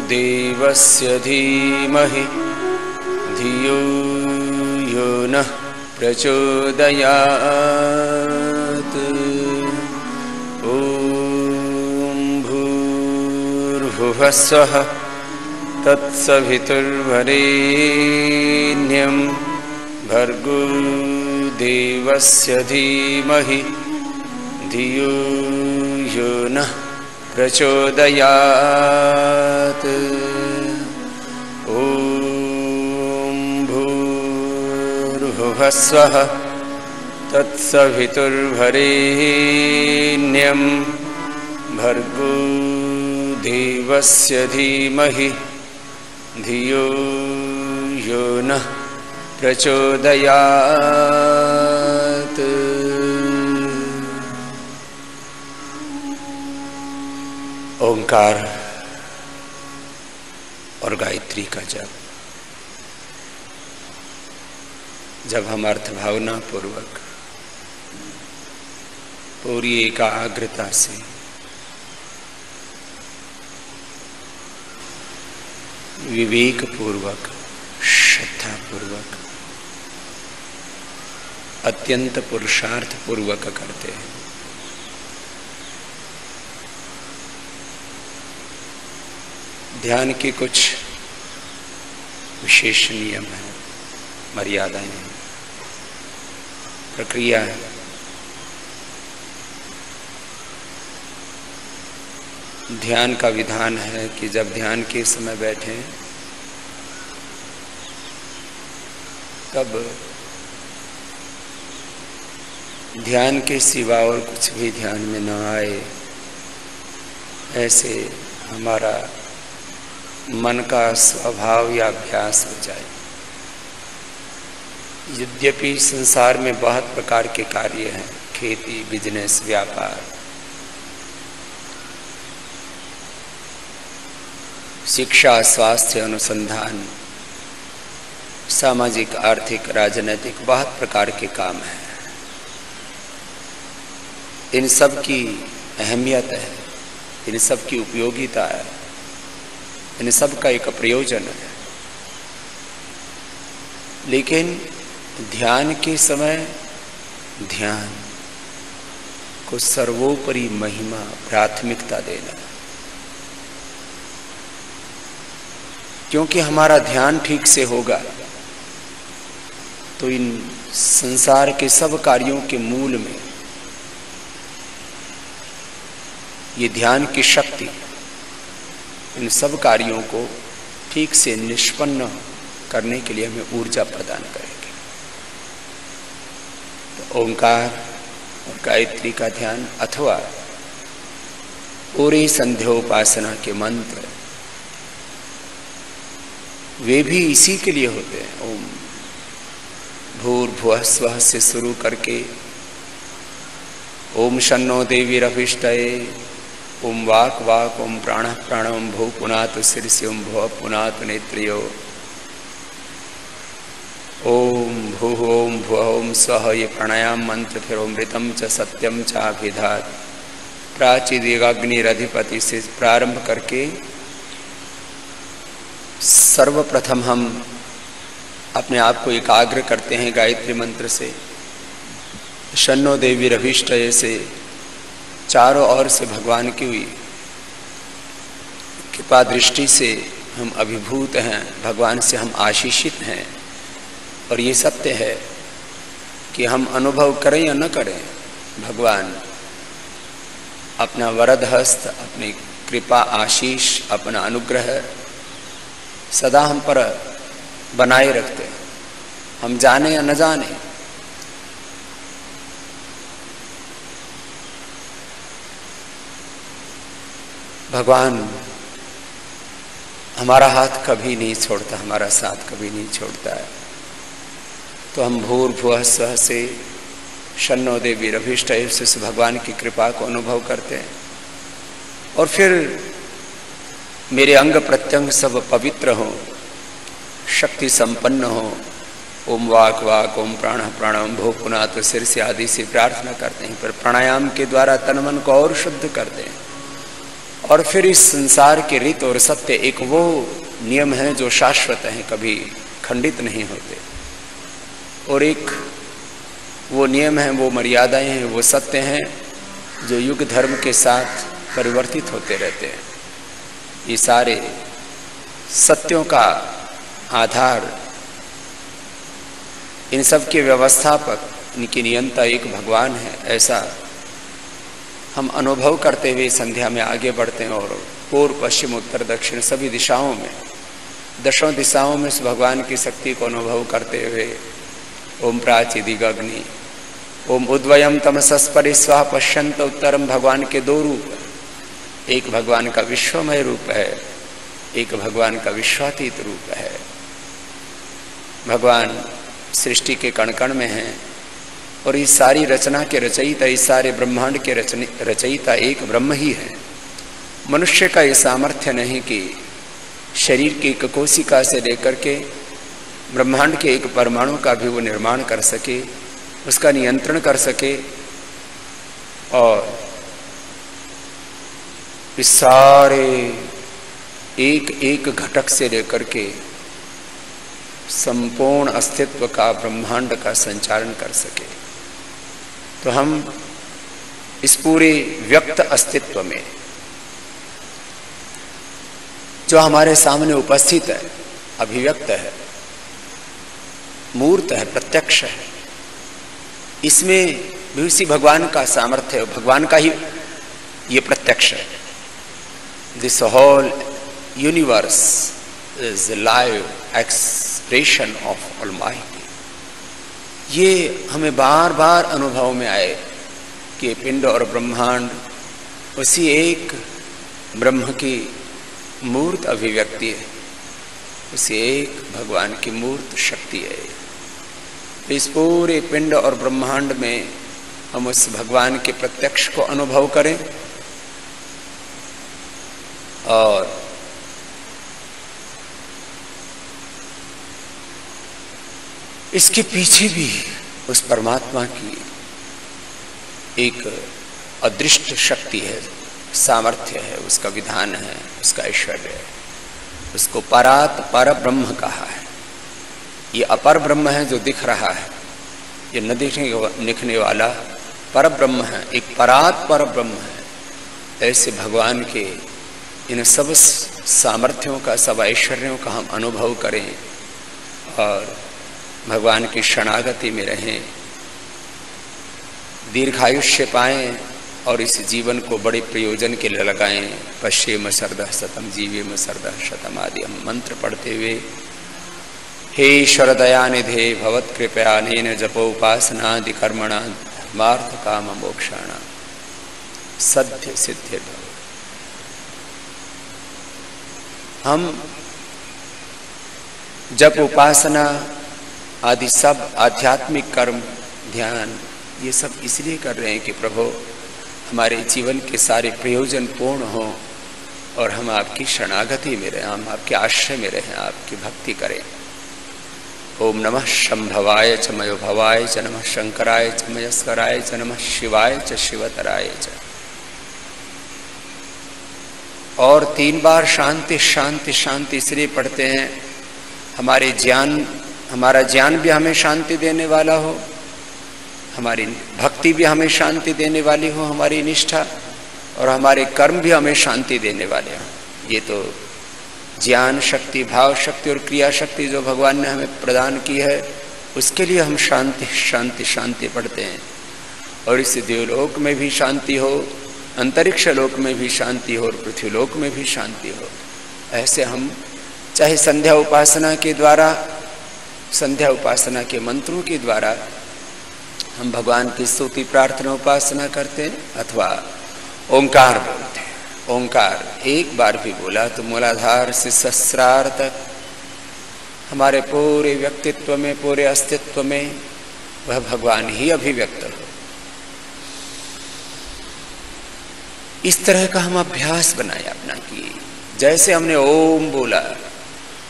देवस्य धीमहि धियो यो नः प्रचोदयात्। ॐ भूर्भुवः स्वः तत्सवितुर्वरेण्यं भर्गो देवस्य धीमहि धियो यो नः प्रचोदयात्। ॐ भूर्भुवः स्वः तत्सवितुर्वरेण्यं भर्गो देवस्य धीमहि धियो यो नः प्रचोदयात्। ओंकार और गायत्री का जप जब हम अर्थ भावना पूर्वक पूरी एकाग्रता से विवेक पूर्वक श्रद्धा पूर्वक अत्यंत पुरुषार्थ पूर्वक करते हैं, ध्यान के कुछ विशेष नियम हैं, मर्यादाएं हैं, प्रक्रिया है। ध्यान का विधान है कि जब ध्यान के समय बैठें तब ध्यान के सिवा और कुछ भी ध्यान में न आए, ऐसे हमारा मन का स्वभाव या अभ्यास हो जाए। यद्यपि संसार में बहुत प्रकार के कार्य हैं, खेती, बिजनेस, व्यापार, शिक्षा, स्वास्थ्य, अनुसंधान, सामाजिक, आर्थिक, राजनीतिक, बहुत प्रकार के काम हैं। इन सब की अहमियत है, इन सब की उपयोगिता है, इन सब का एक प्रयोजन है। लेकिन ध्यान के समय ध्यान को सर्वोपरि महिमा, प्राथमिकता देना, क्योंकि हमारा ध्यान ठीक से होगा तो इन संसार के सब कार्यों के मूल में ये ध्यान की शक्ति इन सब कार्यों को ठीक से निष्पन्न करने के लिए हमें ऊर्जा प्रदान करेगी। तो ओंकार और गायत्री का ध्यान अथवा पूरी संध्योपासना के मंत्र वे भी इसी के लिए होते हैं। ओम भूर्भुवः स्वः से शुरू करके ओम शन्नो देवीरभिष्टये, ओम वाक वाक, ओम प्राणः प्राण, ओम भू पुनात शिरसि, ओम भुव पुनात नेत्रियो, ओम भूः ओम भुवः ओम स्वः, ये प्राणायाम मंत्र। फिर अमृतम च सत्यम च अभिधात, प्राचीदिगाग्निरधिपति से प्रारंभ करके सर्वप्रथम हम अपने आप को एकाग्र करते हैं गायत्री मंत्र से। शन्नो देवीरभिष्टये से चारों ओर से भगवान की हुई कृपा दृष्टि से हम अभिभूत हैं, भगवान से हम आशीषित हैं। और ये सत्य है कि हम अनुभव करें या न करें, भगवान अपना वरद हस्त, अपनी कृपा आशीष, अपना अनुग्रह सदा हम पर बनाए रखते हैं, हम जाने या न जाने। भगवान हमारा हाथ कभी नहीं छोड़ता, हमारा साथ कभी नहीं छोड़ता है। तो हम भूर्भुवः स्वः से शन्नो देवीरभिष्टये से भगवान की कृपा को अनुभव करते हैं। और फिर मेरे अंग प्रत्यंग सब पवित्र हों, शक्ति संपन्न हो। ओम वाक वाक, ओम प्राण प्राण, ओम भू पुनात शिरसि आदि से प्रार्थना करते हैं। पर प्राणायाम के द्वारा तन मन को और शुद्ध करते हैं और फिर इस संसार के रीत और सत्य एक वो नियम है जो शाश्वत हैं, कभी खंडित नहीं होते, और एक वो नियम है, वो मर्यादाएं हैं, वो सत्य हैं जो युग धर्म के साथ परिवर्तित होते रहते हैं। ये सारे सत्यों का आधार, इन सब के व्यवस्थापक, इनकी नियंता एक भगवान है, ऐसा हम अनुभव करते हुए संध्या में आगे बढ़ते हैं। और पूर्व पश्चिम उत्तर दक्षिण सभी दिशाओं में, दशों दिशाओं में उस भगवान की शक्ति को अनुभव करते हुए ओम प्राचिदिगग्नि, ओम उद्वयम तमसस् परिस्वाह पश्यन्त उत्तरम, भगवान के दो रूप, एक भगवान का विश्वमय रूप है, एक भगवान का विश्वातीत रूप है। भगवान सृष्टि के कण कण में हैं और इस सारी रचना के रचयिता, इस सारे ब्रह्मांड के रचयिता एक ब्रह्म ही है। मनुष्य का ये सामर्थ्य नहीं कि शरीर की एक कोशिका से लेकर के ब्रह्मांड के एक परमाणु का भी वो निर्माण कर सके, उसका नियंत्रण कर सके, और इस सारे एक एक घटक से लेकर के संपूर्ण अस्तित्व का, ब्रह्मांड का संचालन कर सके। तो हम इस पूरे व्यक्त अस्तित्व में जो हमारे सामने उपस्थित है, अभिव्यक्त है, मूर्त है, प्रत्यक्ष है, इसमें भी उसी भगवान का सामर्थ्य है, भगवान का ही ये प्रत्यक्ष है। This whole universe is live expression of almighty. ये हमें बार बार अनुभव में आए कि पिंड और ब्रह्मांड उसी एक ब्रह्म की मूर्त अभिव्यक्ति है, उसी एक भगवान की मूर्त शक्ति है। इस पूरे पिंड और ब्रह्मांड में हम उस भगवान के प्रत्यक्ष को अनुभव करें, और इसके पीछे भी उस परमात्मा की एक अदृष्ट शक्ति है, सामर्थ्य है, उसका विधान है, उसका ऐश्वर्य है। उसको परात पर ब्रह्म कहा है। ये अपर ब्रह्म है जो दिख रहा है, ये न दिखने वाला पर ब्रह्म है, एक परात पर ब्रह्म है। ऐसे भगवान के इन सब सामर्थ्यों का, सब ऐश्वर्यों का हम अनुभव करें और भगवान की शरणागति में रहें, दीर्घायुष्य पाएं और इस जीवन को बड़े प्रयोजन के लिए लगाएं। पश्येम शरदः शतम जीवेम शरदः शतम आदि हम मंत्र पढ़ते हुए, हे ईश्वर दयानिधे भवत्कृपयानेन जपोपासनादि कर्मणा धर्मार्थ काम मोक्षाणा सद्य सिद्धि भव। हम जप, उपासना आदि सब आध्यात्मिक कर्म, ध्यान, ये सब इसलिए कर रहे हैं कि प्रभु हमारे जीवन के सारे प्रयोजन पूर्ण हों और हम आपकी शरणागति में रहें, हम आपके आश्रय में रहें, आपकी भक्ति करें। ओम नमः शंभवाय च मयोभवाय च, नमः शंकराय च मयस्कराय च, नमः शिवाय च शिवतराय च। और 3 बार शांति शांति शांति इसलिए पढ़ते हैं, हमारा ज्ञान भी हमें शांति देने वाला हो, हमारी भक्ति भी हमें शांति देने वाली हो, हमारी निष्ठा, और हमारे कर्म भी हमें शांति देने वाले हों। ये तो ज्ञान शक्ति, भाव शक्ति और क्रिया शक्ति जो भगवान ने हमें प्रदान की है, उसके लिए हम शांति शांति शांति पढ़ते हैं। और इस देवलोक में भी शांति हो, अंतरिक्ष लोक में भी शांति हो और पृथ्वीलोक में भी शांति हो। ऐसे हम चाहे संध्या उपासना के द्वारा, संध्या उपासना के मंत्रों के द्वारा हम भगवान की स्तुति प्रार्थना उपासना करते हैं, अथवा ओंकार बोलते हैं। ओंकार एक बार भी बोला तो मूलाधार से सहस्रार तक हमारे पूरे व्यक्तित्व में, पूरे अस्तित्व में वह भगवान ही अभिव्यक्त हो। इस तरह का हम अभ्यास बनाए अपना कि जैसे हमने ओम बोला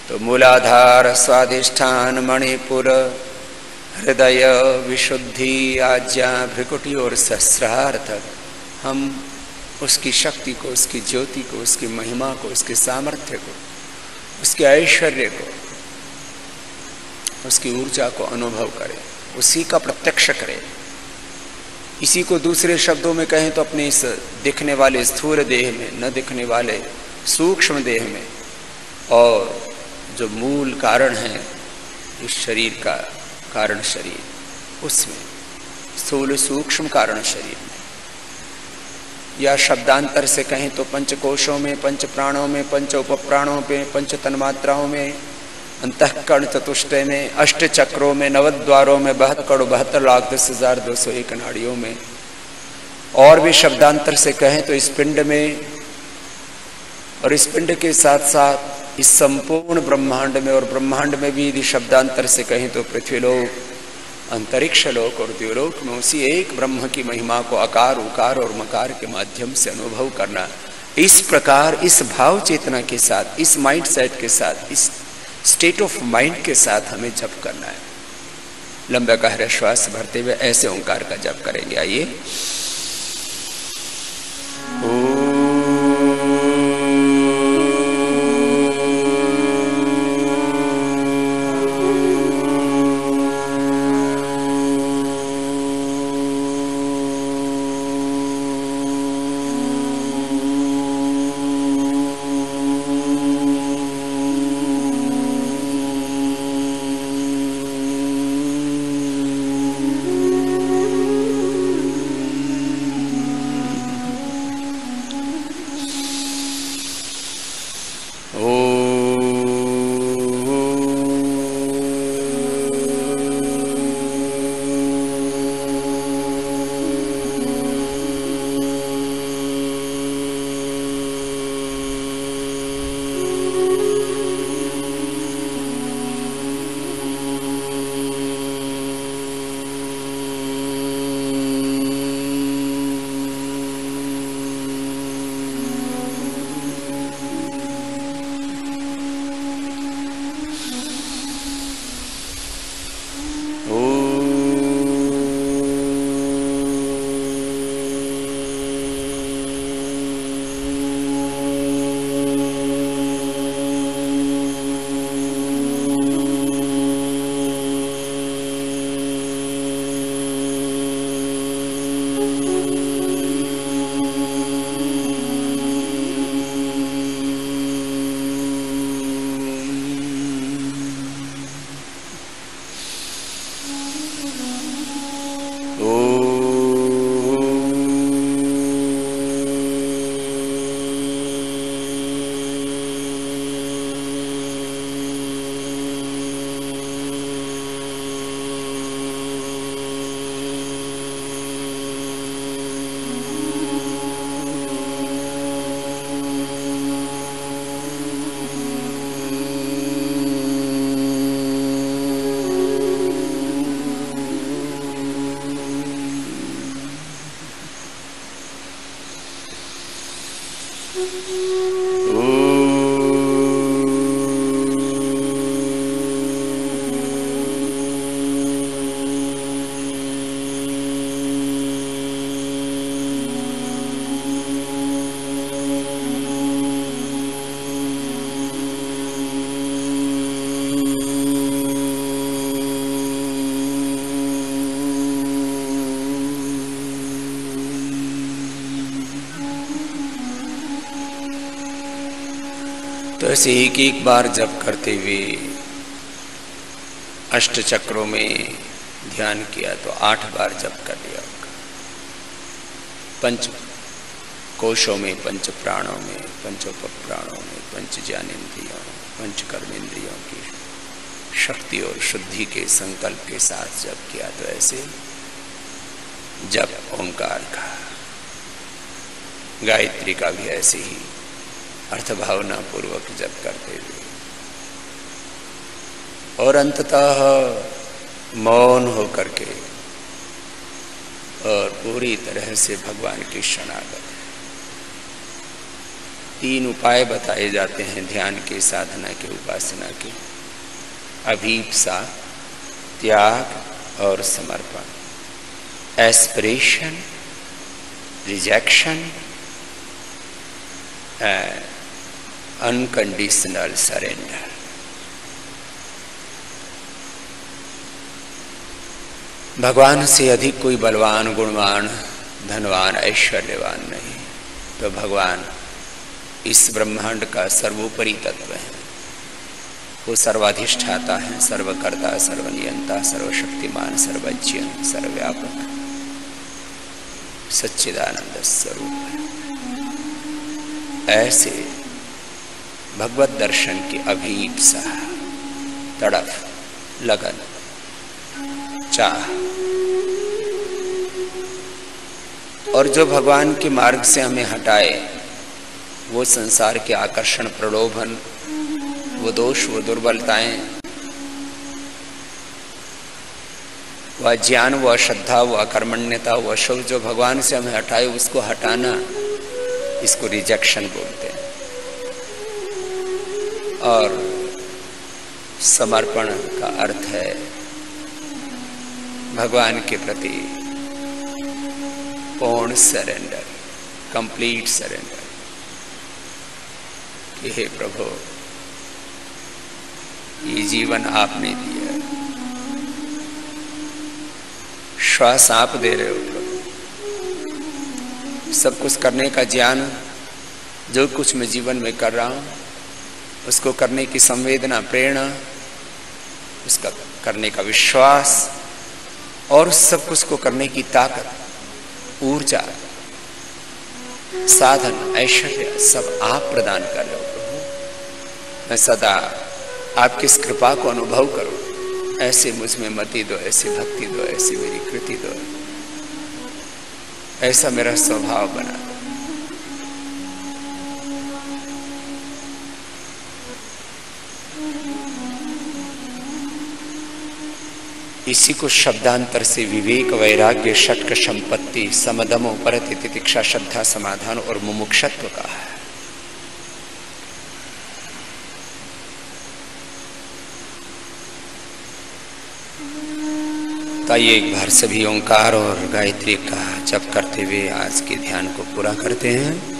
तो मूलाधार, स्वाधिष्ठान, मणिपुर, हृदय, विशुद्धि, आज्ञा, भ्रिकुटी और सहस्रार तक हम उसकी शक्ति को, उसकी ज्योति को, उसकी महिमा को, उसके सामर्थ्य को, उसके ऐश्वर्य को, उसकी ऊर्जा को अनुभव करें, उसी का प्रत्यक्ष करें। इसी को दूसरे शब्दों में कहें तो अपने इस दिखने वाले स्थूल देह में, न दिखने वाले सूक्ष्म देह में, और जो मूल कारण है इस शरीर का, कारण शरीर, उसमें, स्थूल सूक्ष्म कारण शरीर में, या शब्दांतर से कहें तो पंच कोशों में, पंच प्राणों में, पंच उपप्राणों में, पंच तन्मात्राओं में, अंतःकरण चतुष्टय में, अष्ट चक्रों में, नवद्वारों में, 72,10,10,201 नाड़ियों में, और भी शब्दांतर से कहें तो इस पिंड में, और इस पिंड के साथ साथ इस संपूर्ण ब्रह्मांड में, और ब्रह्मांड में भी यदि शब्दांतर से कहें तो पृथ्वीलोक, अंतरिक्ष लोक और द्युलोक में उसी एक ब्रह्म की महिमा को आकार, उकार और मकार के माध्यम से अनुभव करना। इस प्रकार, इस भाव चेतना के साथ, इस माइंड सेट के साथ, इस स्टेट ऑफ माइंड के साथ हमें जप करना है। लंबा गहरा श्वास भरते हुए ऐसे ओंकार का जप करेंगे। आइए। तो ऐसे एक बार जप करते हुए अष्ट चक्रों में ध्यान किया तो 8 बार जप कर लिया होगा। पंच कोशों में, पंच प्राणों में, पंचोपप्राणों में, पंच ज्ञानेंद्रियों, पंच कर्मेंद्रियों की शक्ति और शुद्धि के संकल्प के साथ जप किया तो ऐसे जप ओंकार का, गायत्री का भी ऐसे ही अर्थ भावना पूर्वक जप करते हुए, और अंततः मौन होकर के और पूरी तरह से भगवान की शरणागत। 3 उपाय बताए जाते हैं ध्यान के, साधना के, उपासना के: अभीप्सा, त्याग और समर्पण। Aspiration, rejection unconditional surrender. भगवान से अधिक कोई बलवान, गुणवान, धनवान, ऐश्वर्यवान नहीं। तो भगवान इस ब्रह्मांड का सर्वोपरि तत्व है। वो सर्वाधिष्ठाता है, सर्वकर्ता, सर्वनियंता, सर्वशक्तिमान, सर्वज्ञ, सर्वव्यापक, सच्चिदानंद स्वरूप है। ऐसे भगवत दर्शन की अभीप्सा, तड़फ, लगन, चाह, और जो भगवान के मार्ग से हमें हटाए, वो संसार के आकर्षण, प्रलोभन, वो दोष, वो दुर्बलताएं, वह ज्ञान, वो अश्रद्धा, वो अकर्मण्यता, वो अशुभ, जो भगवान से हमें हटाए, उसको हटाना, इसको रिजेक्शन बोलते हैं। और समर्पण का अर्थ है भगवान के प्रति पूर्ण सरेंडर, कंप्लीट सरेंडर कि हे प्रभु, ये जीवन आपने दिया, श्वास आप दे रहे हो प्रभु, सब कुछ करने का ज्ञान, जो कुछ मैं जीवन में कर रहा हूं उसको करने की संवेदना, प्रेरणा, उसका करने का विश्वास, और सब कुछ को करने की ताकत, ऊर्जा, साधन, ऐश्वर्य, सब आप प्रदान कर रहे हो प्रभु। मैं सदा आपकी इस कृपा को अनुभव करूं। ऐसे मुझ में मति दो, ऐसी भक्ति दो, ऐसी मेरी कृति दो, ऐसा मेरा स्वभाव बना दो। इसी को शब्दांतर से विवेक, वैराग्य, षट्क संपत्ति, समदमो, परति, तितिक्षा, श्रद्धा, समाधान और मुमुक्षत्व कहा है। तो आइए एक बार सभी ओंकार और गायत्री का जप करते हुए आज के ध्यान को पूरा करते हैं।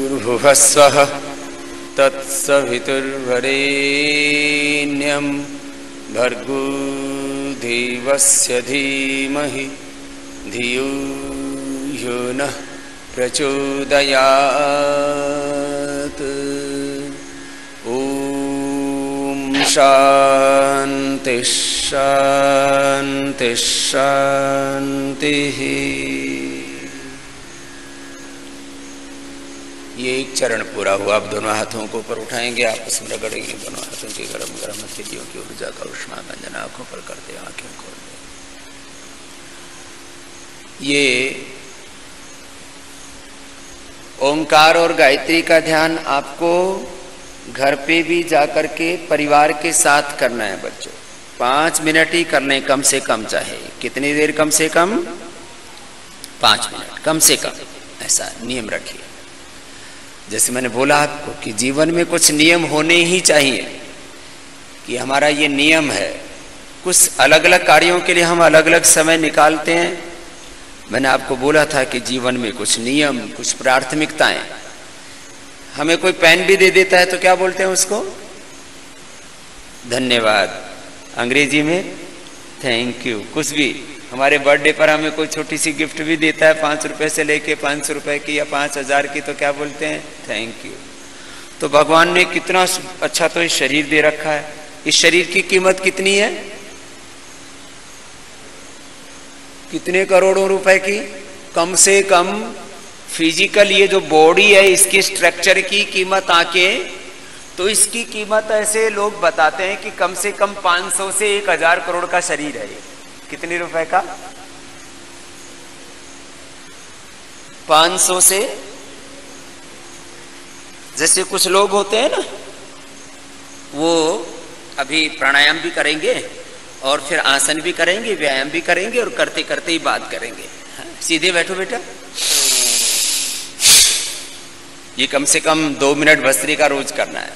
भूर्भुवस्वः तत्सवितुर्वरेण्यं भर्गो देवस्य धीमहि धियो यो नः प्रचोदयात्। ॐ शान्ति शान्ति शान्तिः। ये एक चरण पूरा हुआ। आप दोनों हाथों को ऊपर उठाएंगे, आपस में रगड़ेंगे दोनों हाथों की गरम गरम हथेलियों की ऊर्जा का उष्मा व्यंजन आंखों पर करते, आंखें खोल दे। ये ओंकार और गायत्री का ध्यान आपको घर पे भी जाकर के परिवार के साथ करना है बच्चों। 5 मिनट ही करने कम से कम, चाहे कितनी देर, कम से कम 5 मिनट कम से कम, ऐसा नियम रखिए। जैसे मैंने बोला आपको कि जीवन में कुछ नियम होने ही चाहिए, कि हमारा ये नियम है। कुछ अलग अलग कार्यों के लिए हम अलग अलग समय निकालते हैं। मैंने आपको बोला था कि जीवन में कुछ नियम, कुछ प्राथमिकताएं। हमें कोई पेन भी दे देता है तो क्या बोलते हैं उसको? धन्यवाद, अंग्रेजी में थैंक यू। कुछ भी, हमारे बर्थडे पर हमें कोई छोटी सी गिफ्ट भी देता है, 5 रुपए से लेके 500 रुपए की या 5000 की, तो क्या बोलते हैं? Thank you. तो भगवान ने कितना अच्छा तो ये शरीर दे रखा है। इस शरीर की कीमत कितनी है? कितने करोड़ों रुपए की? कम से कम फिजिकल ये जो बॉडी है, इसकी स्ट्रक्चर की कीमत आके तो इसकी कीमत ऐसे लोग बताते हैं कि कम से कम 500 से 1000 करोड़ का शरीर है। कितने रुपए का? 500 से, जैसे कुछ लोग होते हैं ना, वो अभी प्राणायाम भी करेंगे और फिर आसन भी करेंगे, व्यायाम भी करेंगे और करते करते ही बात करेंगे। सीधे बैठो बेटा। ये कम से कम 2 मिनट भस्त्रिका रोज करना है।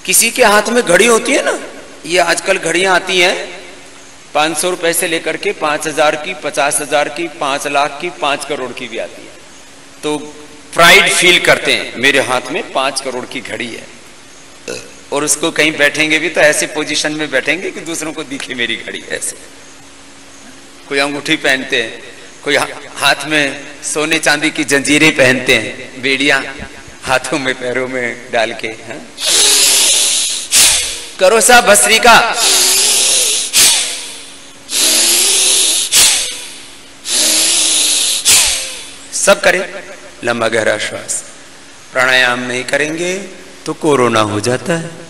किसी के हाथ में घड़ी होती है ना, ये आजकल घड़ियां आती हैं 500 रुपए से लेकर के 5000 की, 50,000 की, 5 लाख की, 5 करोड़ की भी आती है। तो प्राइड फील करते हैं, मेरे हाथ में 5 करोड़ की घड़ी है। और उसको कहीं बैठेंगे भी तो ऐसे पोजीशन में बैठेंगे कि दूसरों को दिखे मेरी घड़ी। ऐसे कोई अंगूठी पहनते हैं, कोई हाथ में सोने चांदी की जंजीरें पहनते हैं, बेड़ियां हाथों में पैरों में डाल के। करो सा भस्त्रिका। सब करें, लंबा गहरा श्वास। प्राणायाम नहीं करेंगे तो कोरोना हो जाता है।